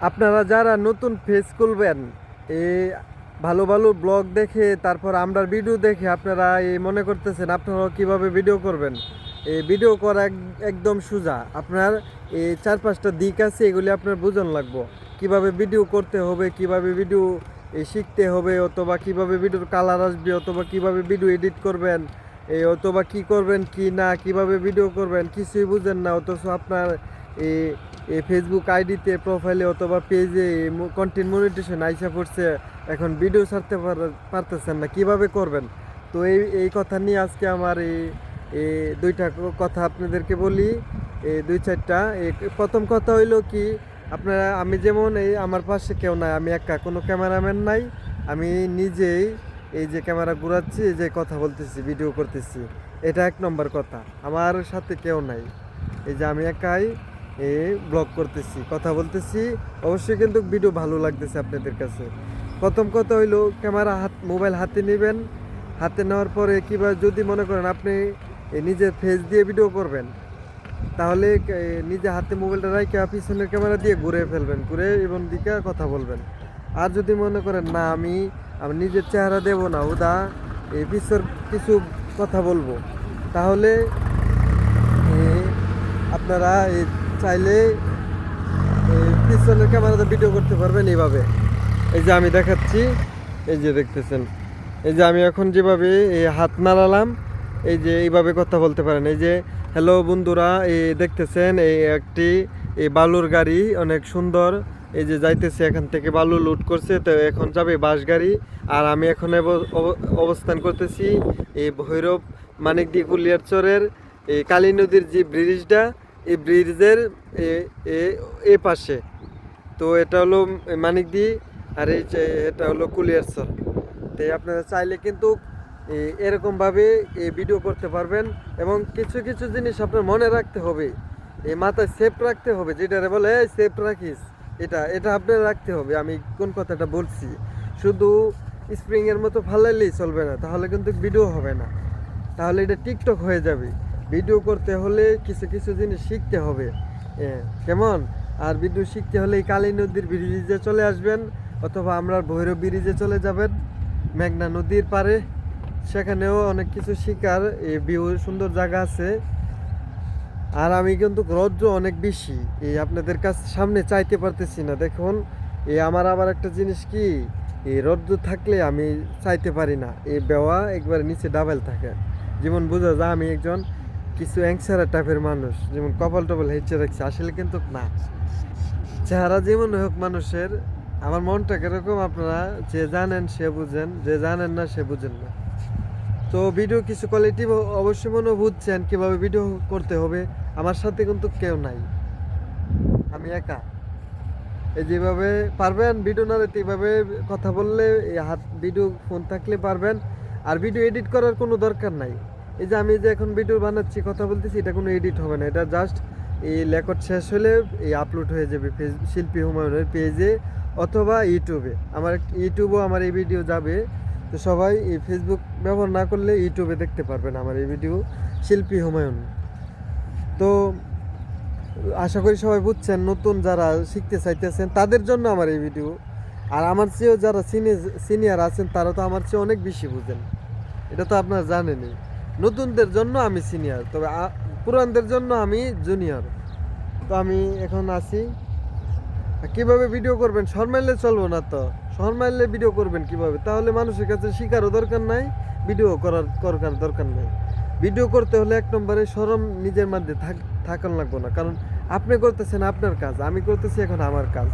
আপনারা যারা নতুন পেজ খুলবেন, এই ভালো ভালো ব্লগ দেখে তারপর আমরার ভিডিও দেখে আপনারা এই মনে করতেছেন আপনারা কিভাবে ভিডিও করবেন। এই ভিডিও করা একদম সোজা। আপনার এই 4-5টা দিক আছে, এগুলি আপনার বুঝন লাগবো কিভাবে ভিডিও করতে হবে, কিভাবে ভিডিও শিখতে হবে, অথবা কিভাবে ভিডিওর কালার আসবে, অথবা কিভাবে ভিডিও এডিট করবেন, এই অথবা কি করবেন কি না, কিভাবে ভিডিও করবেন কিছুই বুঝেন না। অথচ আপনার এই ফেসবুক আইডিতে প্রোফাইলে অথবা পেজে কন্টেন্ট মনিটাইজেশন আইসা পড়ছে, এখন ভিডিও ছাড়তে পারতেছেন না, কিভাবে করবেন। তো এই কথা নিয়ে আজকে আমার এই দুইটা কথা আপনাদেরকে বলি, এই 2-4টা। প্রথম কথা হইলো কি, আপনারা আমি যেমন এই আমার পাশে কেউ নাই, আমি একা, কোনো ক্যামেরাম্যান নাই, আমি নিজেই এই যে ক্যামেরা ঘুরাচ্ছি, এই যে কথা বলতেছি, ভিডিও করতেছি, এটা 1 নম্বর কথা। আমার সাথে কেউ নাই, এই যে আমি একাই ব্লগ করতেছি, কথা বলতেছি। অবশ্যই কিন্তু ভিডিও ভালো লাগতেছে আপনাদের কাছে। প্রথম কথা হইলো ক্যামেরা মোবাইল হাতে নেবেন। হাতে নেওয়ার পরে কিংবা যদি মনে করেন আপনি নিজের ফেস দিয়ে ভিডিও করবেন, তাহলে নিজে হাতে মোবাইলটা রাখে পিছনের ক্যামেরা দিয়ে ঘুরে ফেলবেন, ঘুরে এবং দিকে কথা বলবেন। আর যদি মনে করেন না আমি নিজের চেহারা দেব না, উদা এই পিছর কিছু কথা বলবো, তাহলে আপনারা চাইলে পিছনের ক্যামেরাতে ভিডিও করতে পারবেন এইভাবে। এই যে আমি দেখাচ্ছি, এই যে দেখতেছেন, এই যে আমি এখন যেভাবে এই হাত নাড়ালাম, এই যে এইভাবে কথা বলতে পারেন। এই যে হ্যালো বন্ধুরা, এই দেখতেছেন একটি বালুর গাড়ি অনেক সুন্দর, এই যে যাইতেছে, এখান থেকে বালু লুট করছে, তো এখন যাবে বাস গাড়ি। আর আমি এখন অবস্থান করতেছি এই ভৈরব মানিকদি কুলিয়ারচরের এই কালী নদীর যে ব্রিজটা, এই ব্রিজের এ পাশে। তো এটা হলো মানিকদি, আর এটা হলো কুলিয়ারচর। তো আপনারা চাইলে কিন্তু এরকমভাবে ভিডিও করতে পারবেন। এবং কিছু কিছু জিনিস আপনার মনে রাখতে হবে, এই মাথায় সেফ রাখতে হবে, যেটা বলে সেফ রাখিস, এটা আপনার রাখতে হবে। আমি কোন কথাটা বলছি, শুধু স্প্রিংয়ের মতো ফালাইলেই চলবে না, তাহলে কিন্তু ভিডিও হবে না, তাহলে এটা টিকটক হয়ে যাবে। ভিডিও করতে হলে কিছু কিছু জিনিস শিখতে হবে, কেমন। আর ভিডিও শিখতে হলে এই কালী নদীর ব্রিজে চলে আসবেন, অথবা আমরা ভৈরব ব্রিজে চলে যাবেন, মেঘনা নদীর পারে, সেখানেও অনেক কিছু শিকার ভিউ সুন্দর জায়গা আছে। আর আমি কিন্তু রৌদ্র অনেক বেশি, আপনাদের কাছে সামনে চাইতে পারতেছি না। দেখুন আমার আবার একটা জিনিস কি, এই রৌদ্র থাকলে আমি চাইতে পারি না, বেওয়া একবার নিচে ডাবেল থাকে, যেমন বোঝা যায় আমি একজন কিছু অ্যাংসারা টাইপের মানুষ, যেমন কপাল টপাল হেঁচে রাখছে, আসলে কিন্তু না। চেহারা যেমন হোক মানুষের, আমার মনটা কিরকম আপনারা যে জানেন সে বুঝেন, যে জানেন না সে বুঝেন না। তো ভিডিও কিছু কোয়ালিটি অবশ্যই মনে বুঝছেন কীভাবে ভিডিও করতে হবে। আমার সাথে কিন্তু কেউ নাই, আমি একা। এই যেভাবে পারবেন ভিডিও না রেতে এইভাবে কথা বললে, এই হাত ভিডিও ফোন থাকলে পারবেন। আর ভিডিও এডিট করার কোনো দরকার নাই। এই যে আমি যে এখন ভিডিও বানাচ্ছি, কথা বলতেছি, এটা কোনো এডিট হবে না, এটা জাস্ট এই রেকর্ড শেষ হলে আপলোড হয়ে যাবে শিল্পী হুমায়ুনের পেজে অথবা ইউটিউবে। আমার ইউটিউবেও আমার এই ভিডিও যাবে। তো সবাই এই ফেসবুক ব্যবহার না করলে ইউটিউবে দেখতে পারবেন আমার এই ভিডিও, শিল্পী হুমায়ুন। তো আশা করি সবাই বুঝছেন, নতুন যারা শিখতে চাইতেছেন তাদের জন্য আমার এই ভিডিও। আর আমার চেয়েও যারা সিনিয়র আছেন, তারা তো আমার চেয়ে অনেক বেশি বুঝেন, এটা তো আপনারা জানেনই। নতুনদের জন্য আমি সিনিয়র, তবে পুরানদের জন্য আমি জুনিয়র। তো আমি এখন আসি, কিভাবে ভিডিও করবেন, শর্মাইলে চলবো না, তো শর্মাইলে ভিডিও করবেন কিভাবে, তাহলে মানুষের কাছে শিখারও দরকার নাই, ভিডিও করার দরকার নাই। ভিডিও করতে হলে 1 নম্বরে শরম নিজের মধ্যে থাকার লাগবো না, কারণ আপনি করতেছেন আপনার কাজ, আমি করতেছি এখন আমার কাজ,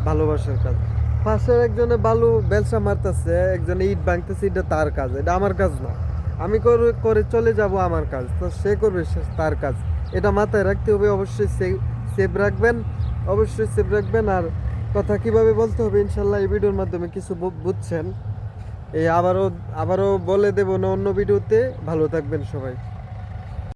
ভালোবাসার কাজ। পাশের একজনে বালু বেলসা মারতেছে, একজনে ইট ভাঙতেছে, এটা তার কাজ, এটা আমার কাজ না। আমি করে চলে যাব আমার কাজ, তো সে করবে তার কাজ, এটা মাথায় রাখতে হবে। অবশ্যই সেভ রাখবেন, অবশ্যই সেভ রাখবেন। আর কথা কিভাবে বলতে হবে, ইনশাল্লাহ এই ভিডিওর মাধ্যমে কিছু বুঝছেন। আবারও বলে দেব না অন্য ভিডিওতে। ভালো থাকবেন সবাই।